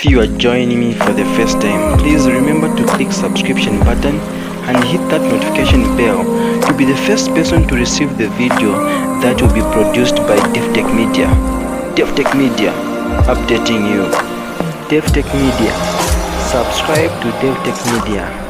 If you are joining me for the first time, please remember to click subscription button and hit that notification bell to be the first person to receive the video that will be produced by Davi-tech-media. Davi-tech-media, updating you. Davi-tech-media, subscribe to Davi-tech-media.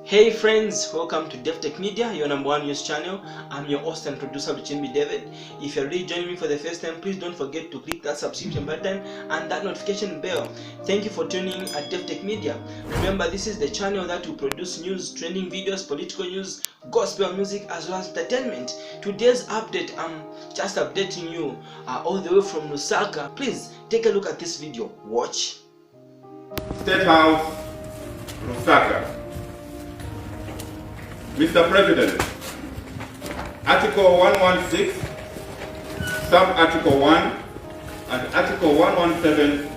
Hey friends, welcome to Davi-tech-media, your number one news channel. I'm your host and producer Luchimbi David. If you're really joining me for the first time, please don't forget to click that subscription button and that notification bell. Thank you for tuning in at Davi-tech-media. Remember, this is the channel that will produce news, trending videos, political news, gospel music, as well as entertainment. Today's update, I'm just updating you all the way from Lusaka. Please take a look at this video. Watch. State House, Lusaka. Mr. President, Article 116, Sub-Article 1 and Article 117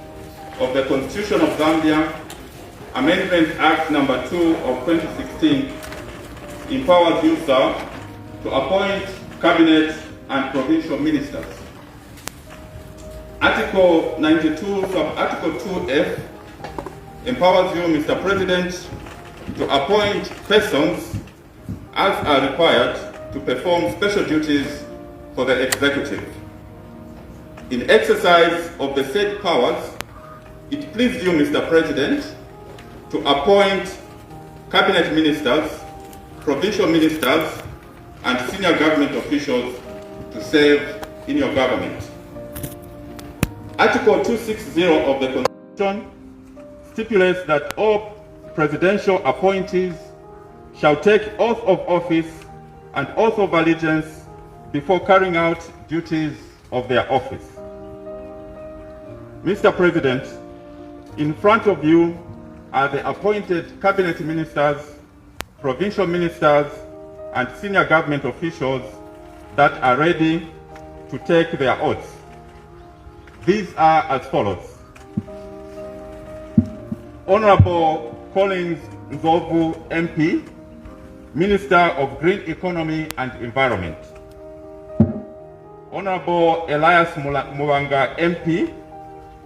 of the Constitution of Zambia, Amendment Act Number 2 of 2016, empowers you, sir, to appoint cabinet and provincial ministers. Article 92, Sub-Article 2F, empowers you, Mr. President, to appoint persons as are required to perform special duties for the executive. In exercise of the said powers, it pleased you, Mr. President, to appoint cabinet ministers, provincial ministers, and senior government officials to serve in your government. Article 260 of the Constitution stipulates that all presidential appointees shall take oath of office and oath of allegiance before carrying out duties of their office. Mr. President, in front of you are the appointed cabinet ministers, provincial ministers, and senior government officials that are ready to take their oaths. These are as follows. Honorable Collins Nzovu, MP, Minister of Green Economy and Environment. Honorable Elias Muwanga, MP,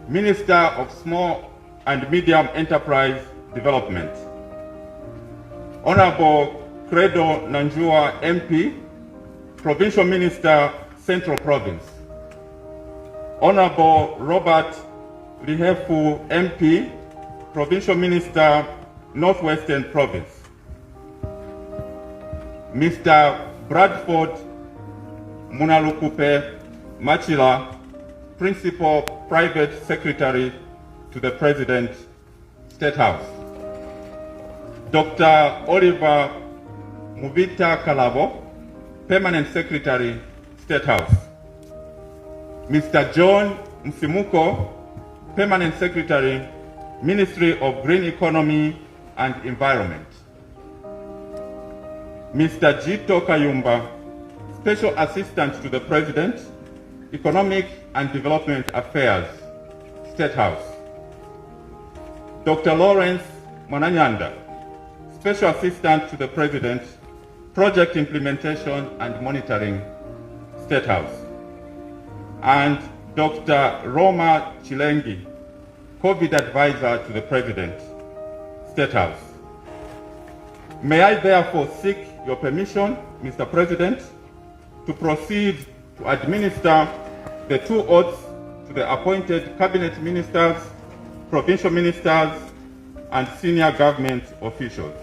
Minister of Small and Medium Enterprise Development. Honorable Credo Nanjua, MP, Provincial Minister, Central Province. Honorable Robert Lihefu, MP, Provincial Minister, Northwestern Province. Mr. Bradford Munalukupe Machila, Principal Private Secretary to the President, State House. Dr. Oliver Mubita Kalabo, Permanent Secretary, State House. Mr. John Msimuko, Permanent Secretary, Ministry of Green Economy and Environment. Mr. Jito Kayumba, Special Assistant to the President, Economic and Development Affairs, State House. Dr. Lawrence Mananyanda, Special Assistant to the President, Project Implementation and Monitoring, State House. And Dr. Roma Chilengi, COVID Advisor to the President, State House. May I therefore seek your permission, Mr. President, to proceed to administer the two oaths to the appointed cabinet ministers, provincial ministers, and senior government officials.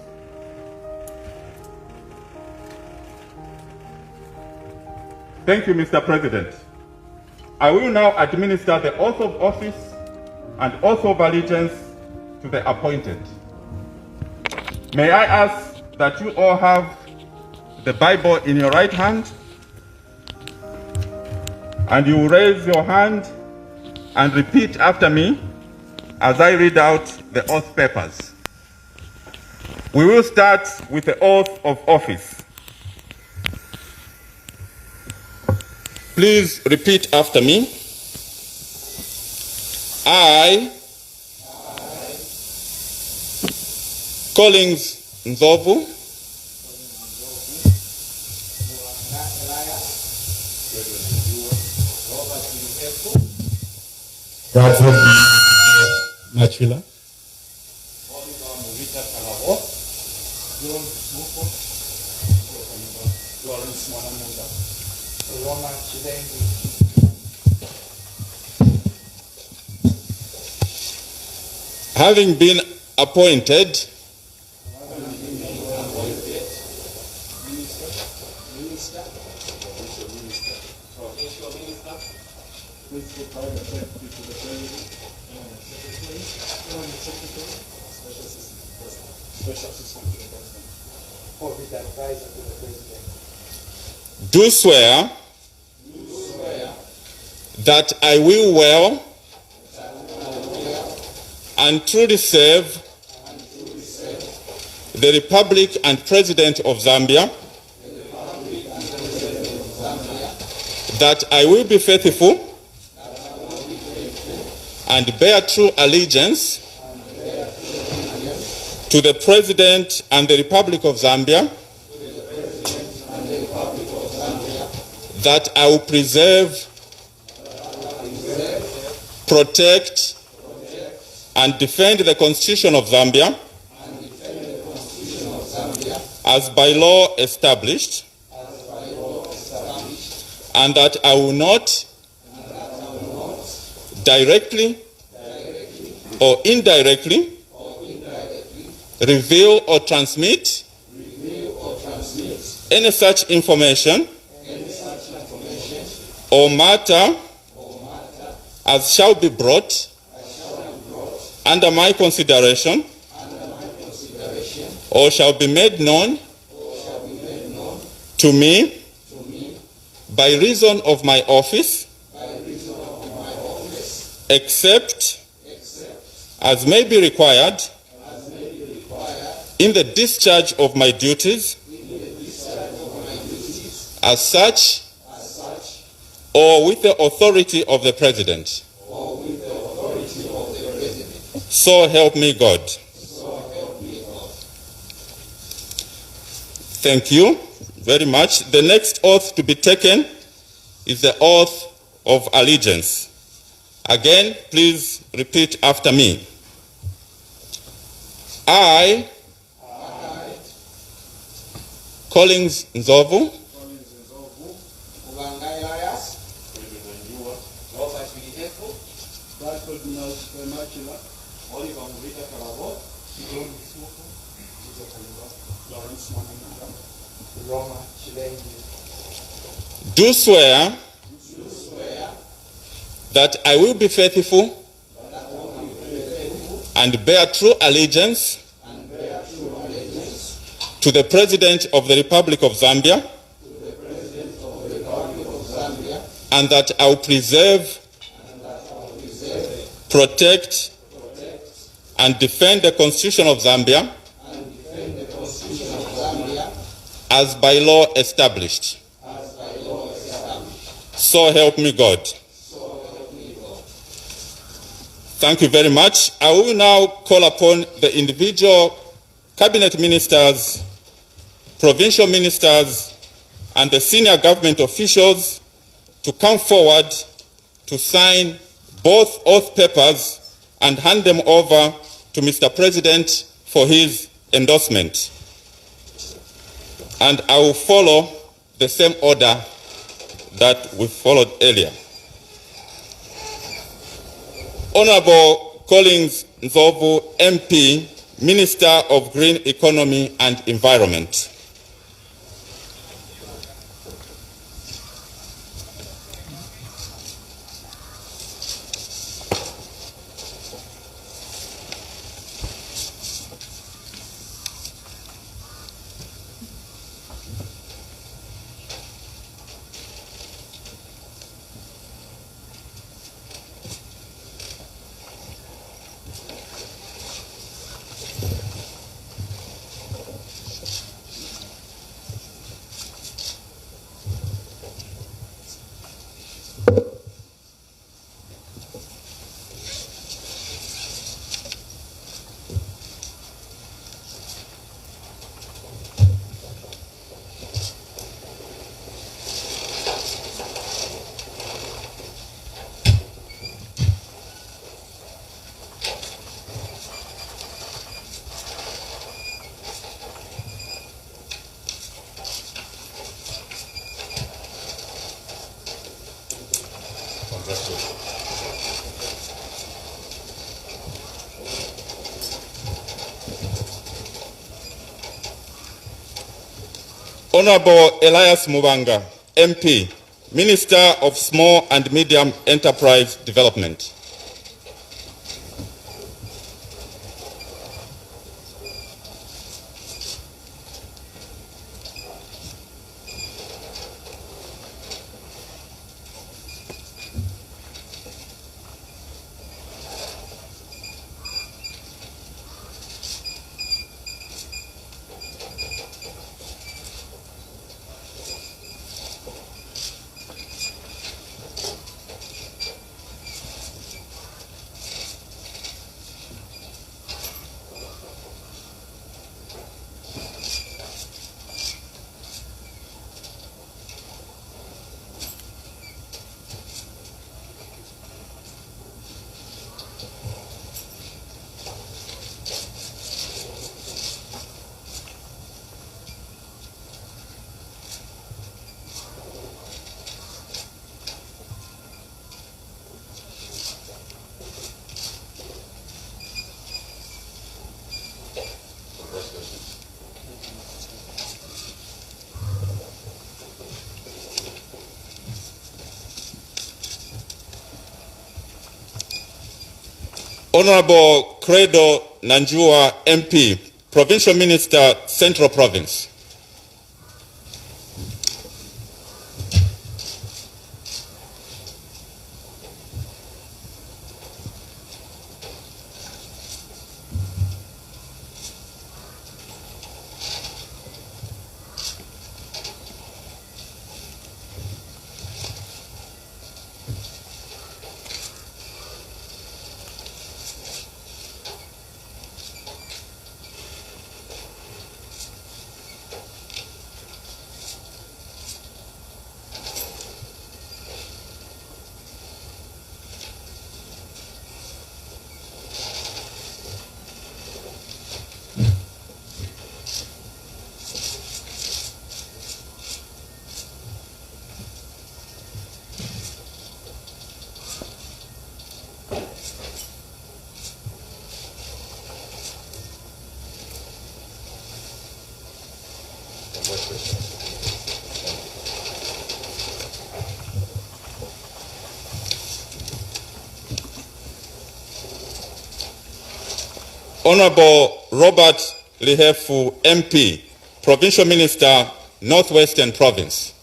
Thank you, Mr. President. I will now administer the oath of office and oath of allegiance to the appointed. May I ask that you all have the Bible in your right hand, and you raise your hand and repeat after me as I read out the oath papers. We will start with the oath of office. Please repeat after me. I, Collins Nzovu, David Machila. Having been appointed do swear that I will well and truly serve the Republic and President of Zambia, that I will be faithful and bear true allegiance to the President and the Republic of Zambia, that I will preserve, protect, and defend the Constitution of Zambia as by law established, and that I will not directly or indirectly reveal or transmit any such information or matter as shall be brought under my consideration or shall be made known to me by reason of my office, except as may be required in the discharge of my duties as such or with the authority of the President. So help me God. Thank you very much. The next oath to be taken is the oath of allegiance. Again, please repeat after me. I, Collins Nzovu, do swear that I will be faithful and bear true allegiance to the President of the Republic of Zambia, and that I will preserve, protect, and defend the Constitution of Zambia as by law established. So help me God. Thank you very much. I will now call upon the individual cabinet ministers, provincial ministers, and the senior government officials to come forward to sign both oath papers and hand them over to Mr. President for his endorsement. And I will follow the same order that we followed earlier. Honorable Collins Nzovu, MP, Minister of Green Economy and Environment. Honorable Elias Mubanga, MP, Minister of Small and Medium Enterprise Development. Honorable Credo Nanjua, MP, Provincial Minister, Central Province. Honorable Robert Lihefu, MP, Provincial Minister, Northwestern Province.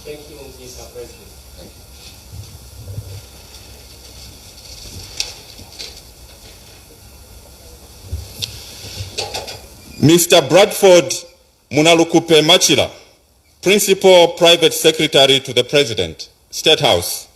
Thank you, Mr. President. Thank you. Mr. Bradford Munalukupe Machila, Principal Private Secretary to the President, State House.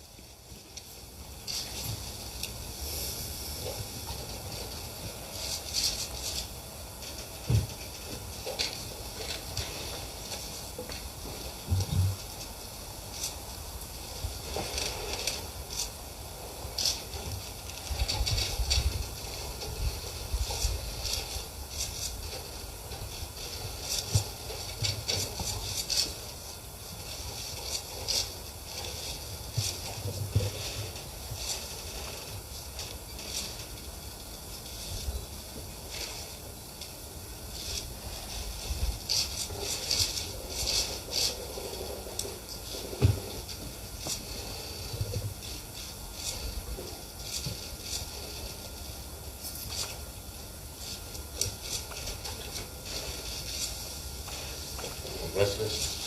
Congratulations.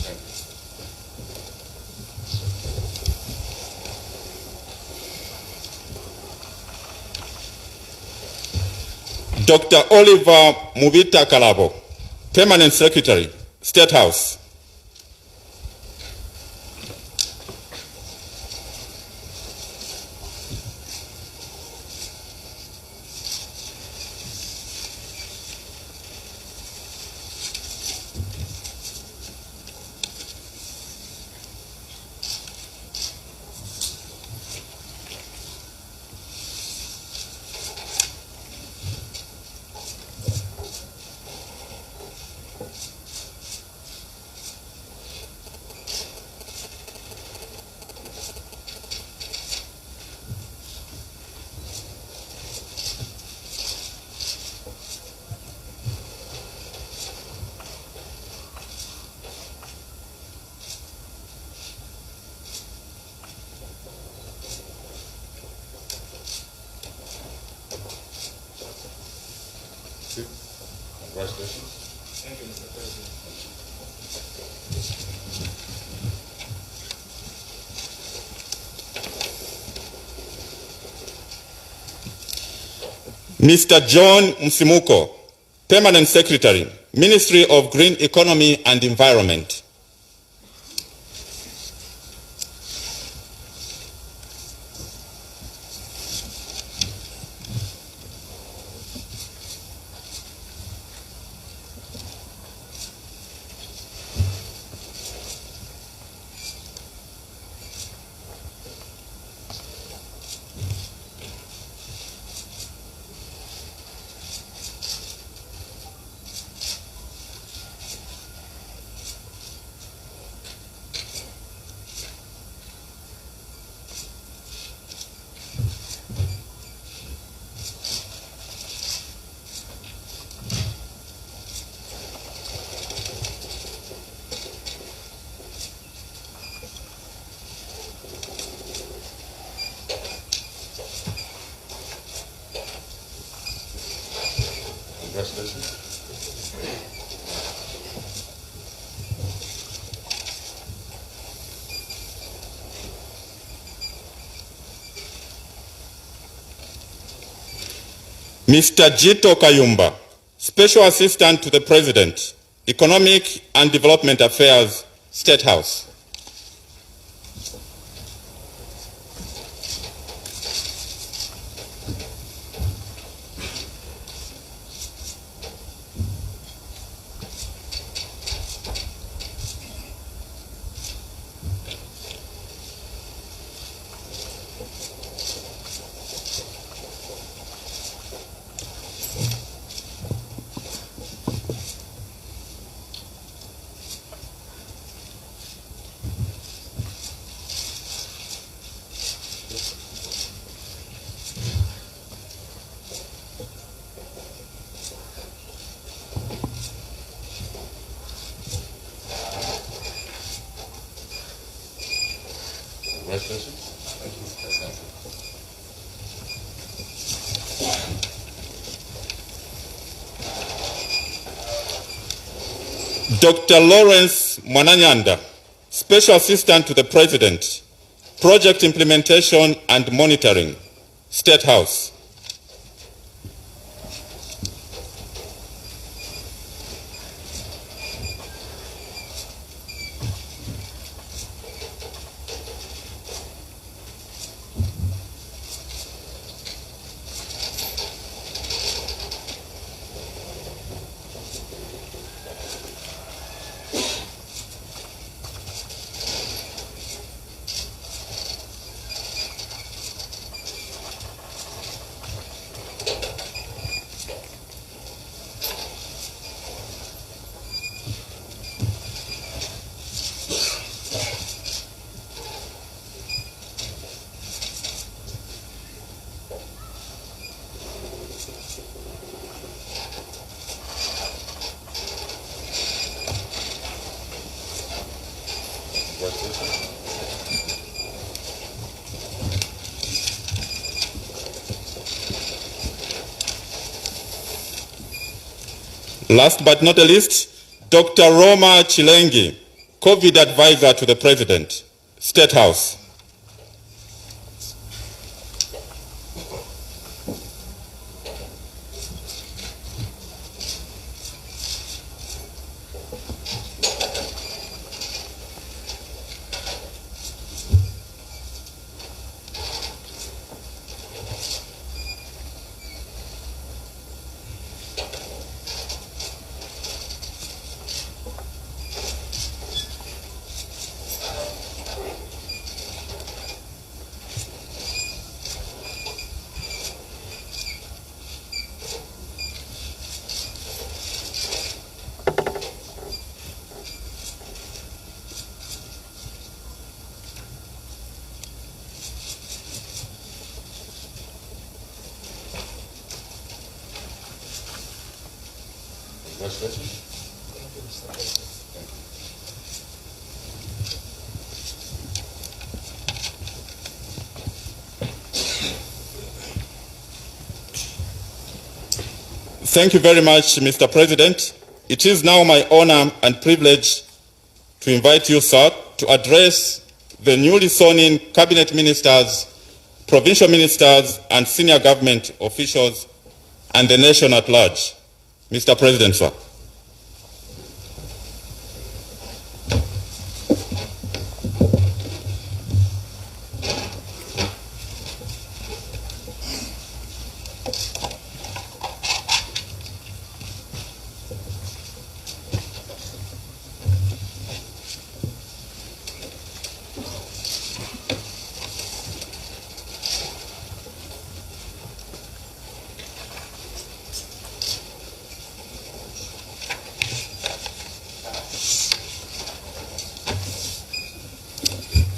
Thank you. Dr. Oliver Muvita Kalabo, Permanent Secretary, State House. Congratulations. Thank you, Mr. President. Mr. John Msimuko, Permanent Secretary, Ministry of Green Economy and Environment. Congratulations. Mr. Jito Kayumba, Special Assistant to the President, Economic and Development Affairs, State House. Congratulations. Thank you. Dr. Lawrence Mwananyanda, Special Assistant to the President, Project Implementation and Monitoring, State House. Last but not least, Dr. Roma Chilengi, COVID advisor to the President, State House. Thank you very much, Mr. President. It is now my honor and privilege to invite you, sir, to address the newly sworn-in cabinet ministers, provincial ministers, and senior government officials, and the nation at large. Mr. President, sir.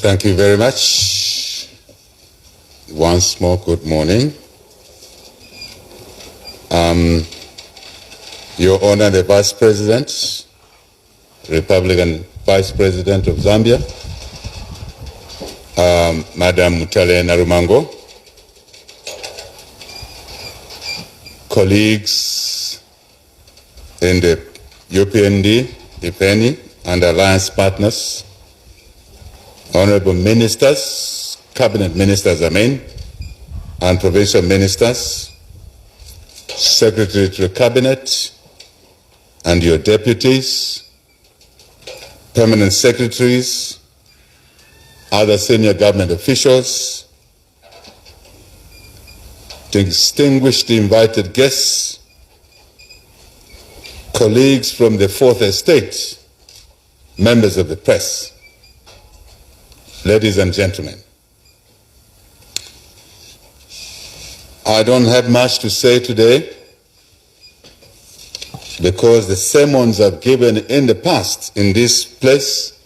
Thank you very much. Once more, good morning. Your Honor, the Vice President, Republican Vice President of Zambia, Madam Mutale Narumango, colleagues in the UPND, if any, and alliance partners, honorable ministers, cabinet ministers, and provincial ministers, secretary to the cabinet, and your deputies, permanent secretaries, other senior government officials, distinguished invited guests, colleagues from the Fourth Estate, members of the press, ladies and gentlemen. I don't have much to say today because the sermons I've given in the past in this place,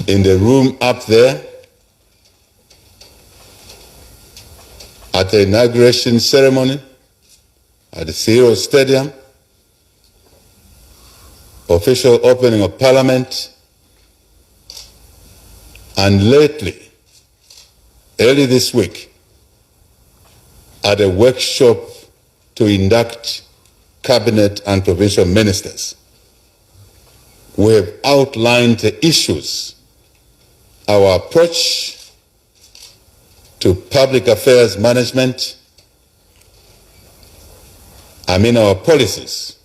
in the room up there, at the inauguration ceremony, at the CEO Stadium, official opening of Parliament, and lately, early this week, at a workshop to induct cabinet and provincial ministers, we have outlined the issues, our approach to public affairs management, our policies,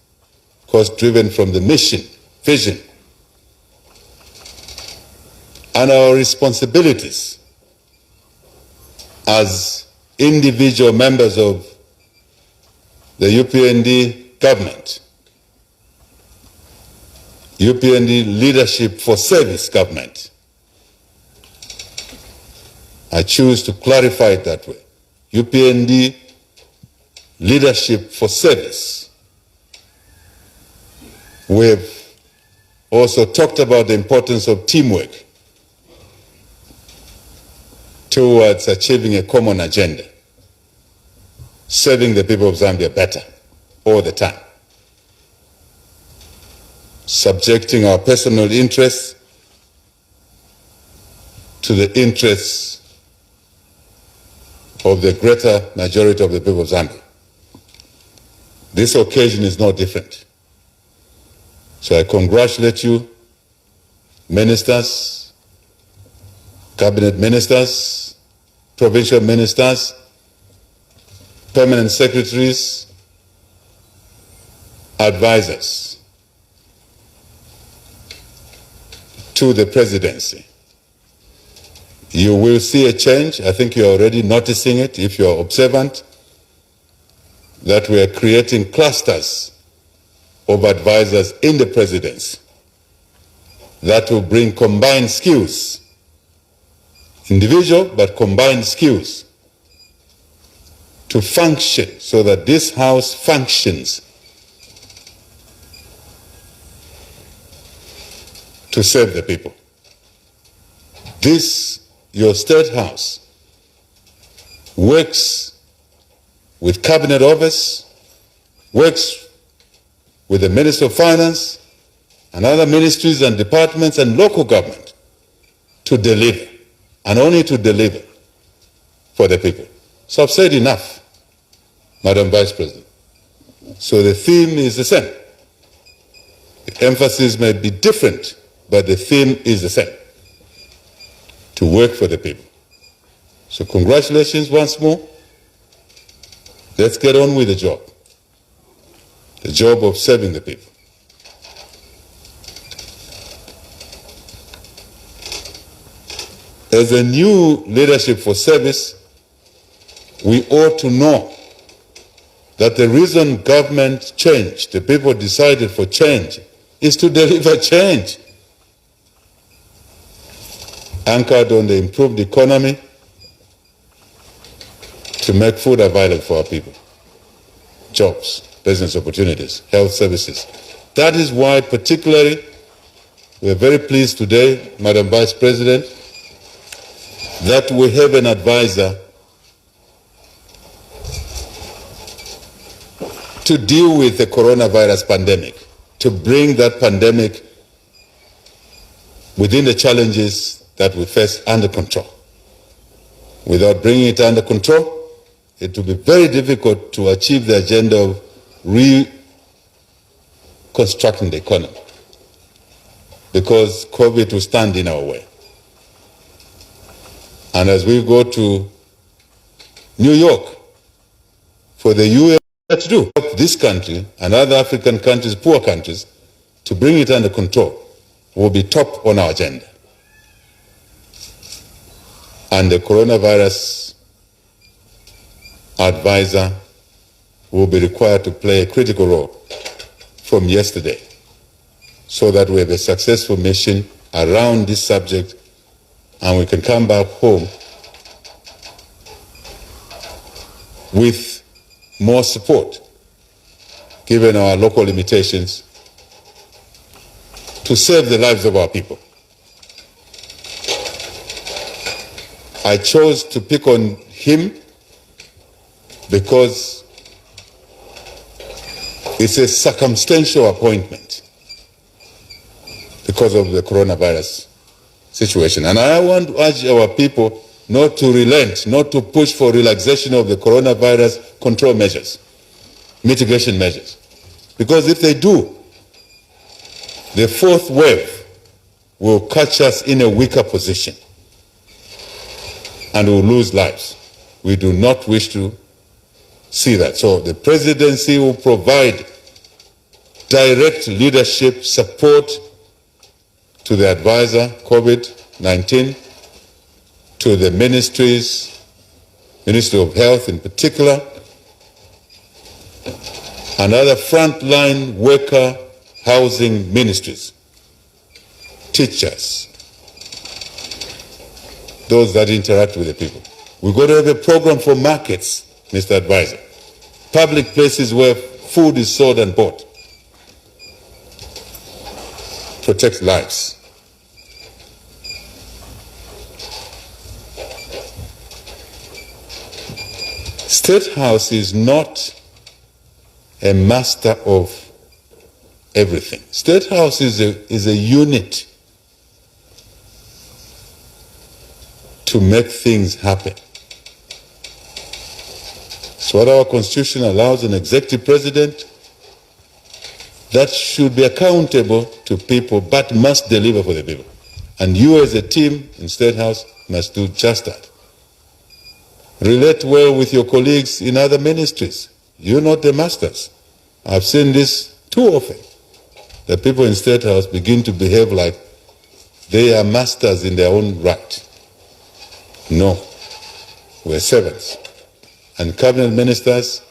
of course, driven from the mission, vision, and our responsibilities as individual members of the UPND government, UPND Leadership for Service government. I choose to clarify it that way. UPND Leadership for Service. We've also talked about the importance of teamwork towards achieving a common agenda, serving the people of Zambia better all the time, subjecting our personal interests to the interests of the greater majority of the people of Zambia. This occasion is no different. So I congratulate you, ministers, cabinet ministers, provincial ministers, permanent secretaries, advisors to the presidency. You will see a change. I think you're already noticing it if you're observant, that we are creating clusters of advisors in the presidency that will bring combined skills, individual but combined skills, to function so that this house functions to serve the people. This, your State House, works with Cabinet Office, works with the Minister of Finance and other ministries and departments and local government to deliver, and only to deliver for the people. So I've said enough, Madam Vice President. So the theme is the same. The emphasis may be different, but the theme is the same: to work for the people. So congratulations once more. Let's get on with the job of serving the people. As a new leadership for service, we ought to know that the reason government changed, the people decided for change, is to deliver change, anchored on the improved economy, to make food available for our people, jobs, business opportunities, health services. That is why particularly we are very pleased today, Madam Vice President, that we have an advisor to deal with the coronavirus pandemic, to bring that pandemic within the challenges that we face under control. Without bringing it under control, it will be very difficult to achieve the agenda of reconstructing the economy, because COVID will stand in our way. And as we go to New York for the UN to do, this country and other African countries, poor countries, to bring it under control, will be top on our agenda. And the coronavirus advisor will be required to play a critical role from yesterday, so that we have a successful mission around this subject and we can come back home with more support, given our local limitations, to save the lives of our people. I chose to pick on him because it's a circumstantial appointment because of the coronavirus situation. And I want to urge our people not to relent, not to push for relaxation of the coronavirus control measures, mitigation measures. Because if they do, the fourth wave will catch us in a weaker position and we'll lose lives. We do not wish to see that. So the presidency will provide direct leadership support to the advisor, COVID-19, to the ministries, Ministry of Health in particular, and other frontline worker housing ministries, teachers, those that interact with the people. We've got to have a program for markets, Mr. Advisor, public places where food is sold and bought. Protect lives. State House is not a master of everything. State House is a unit to make things happen. It's what our Constitution allows: an executive president that should be accountable to people but must deliver for the people. And you as a team in State House must do just that. Relate well with your colleagues in other ministries. You're not the masters. I've seen this too often, that people in State House begin to behave like they are masters in their own right. No, we're servants. And cabinet ministers,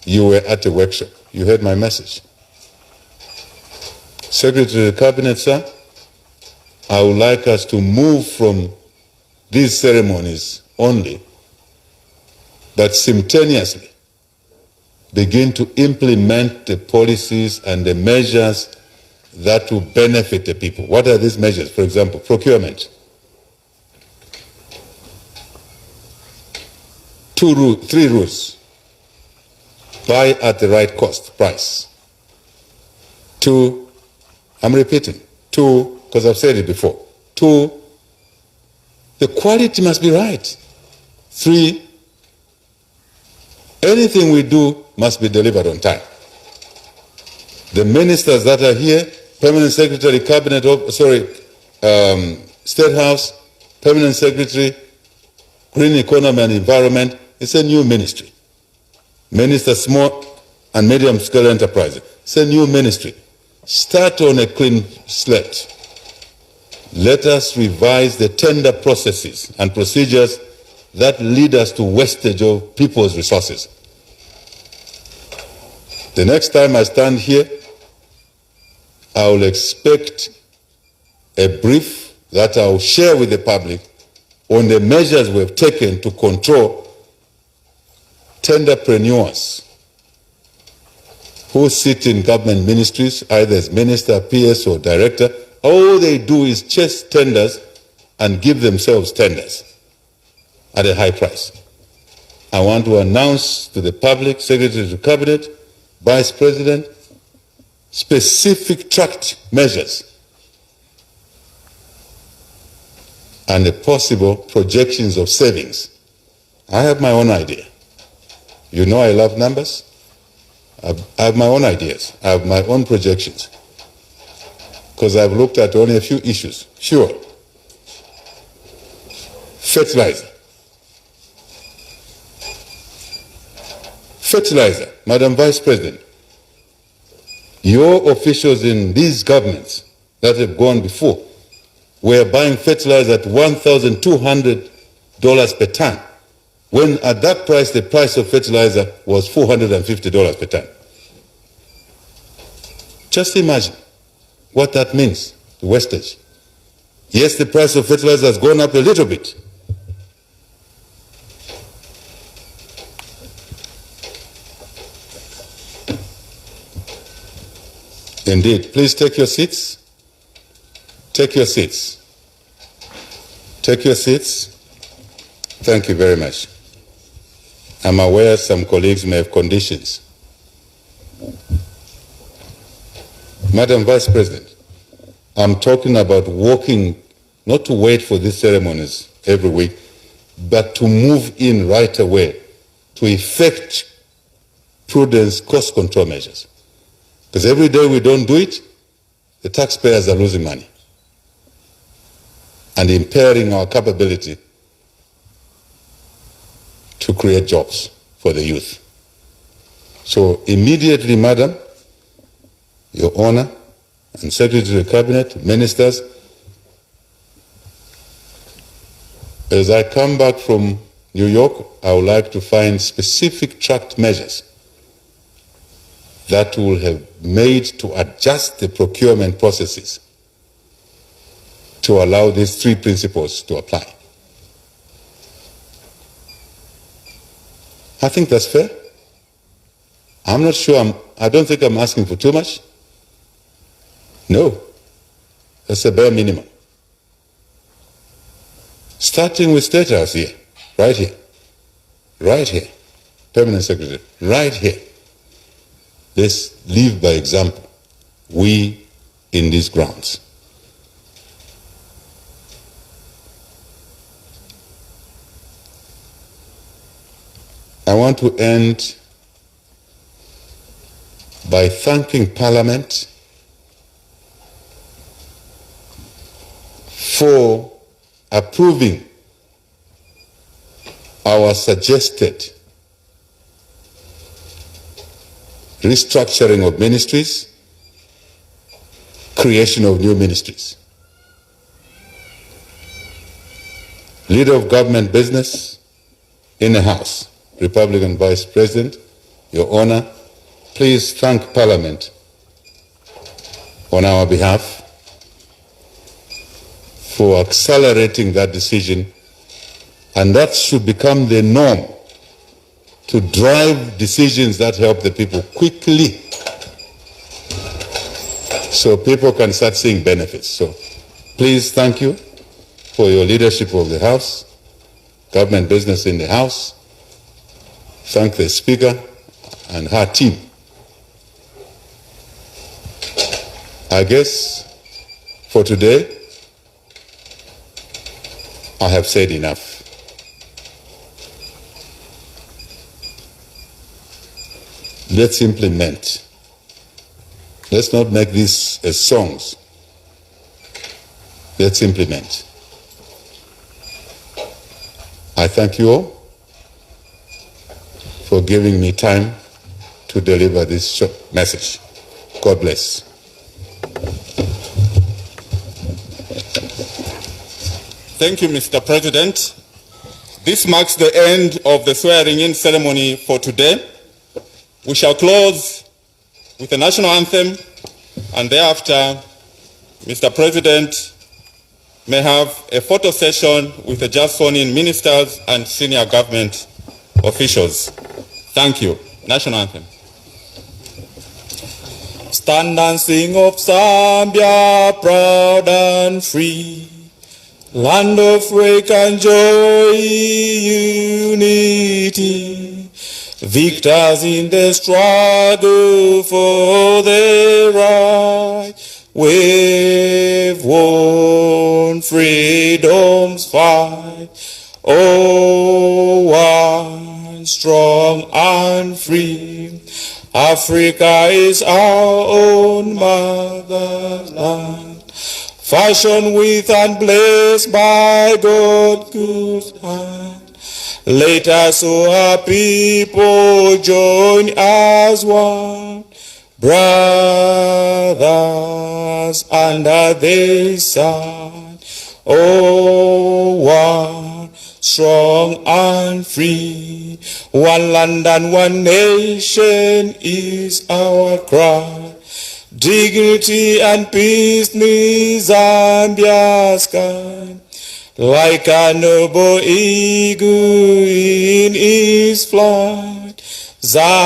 you were at a workshop. You heard my message. Secretary of the Cabinet, sir, I would like us to move from these ceremonies only, but simultaneously begin to implement the policies and the measures that will benefit the people. What are these measures? For example, procurement. 3 rules. Buy at the right cost, price. 2, I'm repeating, 2, because I've said it before. 2, the quality must be right. 3, anything we do must be delivered on time. The ministers that are here, Permanent Secretary, Cabinet, State House, Permanent Secretary, Green Economy and Environment, it's a new ministry. Minister Small and Medium Scale Enterprises, it's a new ministry. Start on a clean slate. Let us revise the tender processes and procedures that lead us to wastage of people's resources. The next time I stand here, I will expect a brief that I will share with the public on the measures we've taken to control tenderpreneurs who sit in government ministries, either as minister, PS, or director. All they do is chase tenders and give themselves tenders at a high price. I want to announce to the public, Secretary of the Cabinet, Vice President, specific tracked measures and the possible projections of savings. I have my own idea. You know I love numbers. I have my own ideas. I have my own projections. Because I've looked at only a few issues. Sure. Fertilizer. Fertilizer, Madam Vice President. Your officials in these governments that have gone before were buying fertilizer at $1,200 per ton, when at that price, the price of fertilizer was $450 per ton. Just imagine what that means to wastage. Yes, the price of fertilizer has gone up a little bit. Indeed. Please take your seats. Take your seats. Take your seats. Thank you very much. I'm aware some colleagues may have conditions. Madam Vice President, I'm talking about working, not to wait for these ceremonies every week, but to move in right away to effect prudence cost control measures. Because every day we don't do it, the taxpayers are losing money and impairing our capability to create jobs for the youth. So immediately, Madam, Your Honor, and Secretary of the Cabinet, ministers, as I come back from New York, I would like to find specific tracked measures that will have made to adjust the procurement processes to allow these 3 principles to apply. I think that's fair. I'm not sure, I don't think I'm asking for too much. No, that's a bare minimum. Starting with State House here, right here, Permanent Secretary, right here. Let's live by example, we in these grounds. I want to end by thanking Parliament for approving our suggested restructuring of ministries, creation of new ministries. Leader of Government Business in the House, Republican Vice President, Your Honor, please thank Parliament on our behalf for accelerating that decision, and that should become the norm to drive decisions that help the people quickly so people can start seeing benefits. So please, thank you for your leadership of the House, Government Business in the House. Thank the Speaker and her team. I guess for today, I have said enough. Let's implement. Let's not make this as songs. Let's implement. I thank you all for giving me time to deliver this short message. God bless. Thank you, Mr. President. This marks the end of the swearing-in ceremony for today. We shall close with the national anthem, and thereafter, Mr. President may have a photo session with the just sworn-in ministers and senior government officials. Thank you. National anthem. Stand and sing of Zambia, proud and free, land of wake and joy, unity, victors in the struggle for the right. We've won freedom's fight. Oh, one strong and free. Africa is our own motherland, fashioned with and blessed by God's good hand. Let us, O our people, join as one, brothers under the sun. Oh, one strong and free, one land and one nation is our cry. Dignity and peace neath Zambia's sky, like a noble eagle in its flight. Zambia,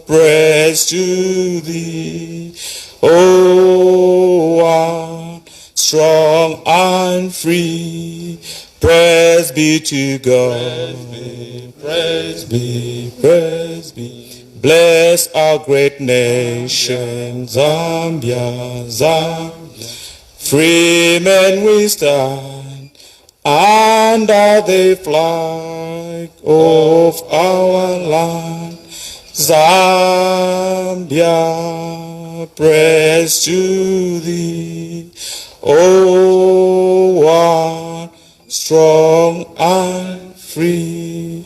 praise to thee. Oh, one strong and free, praise be to God. Praise be, praise be. Bless our great nation, Zambia, Zambia. Free men we stand under the flag of our land. Zambia, praise to thee. Oh, one strong and free.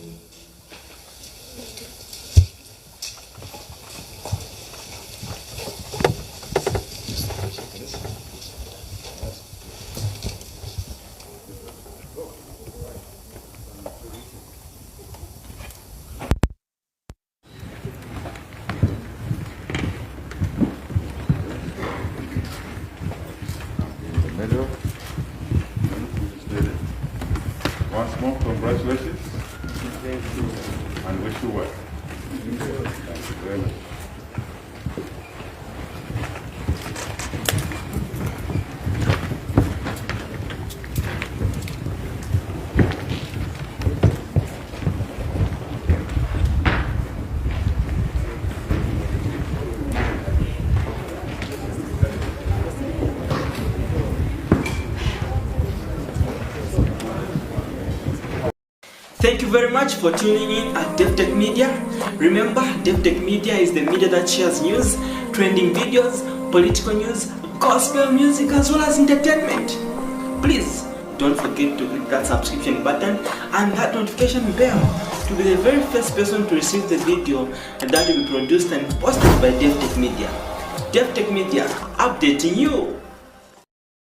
Once more, congratulations and wish you well. Thank you very much. Thank you you very much for tuning in at Davi-tech-media. Remember, Davi-tech-media is the media that shares news, trending videos, political news, gospel music, as well as entertainment. Please don't forget to click that subscription button and that notification bell to be the very first person to receive the video that will be produced and posted by Davi-tech-media. Davi-tech-media, updating you.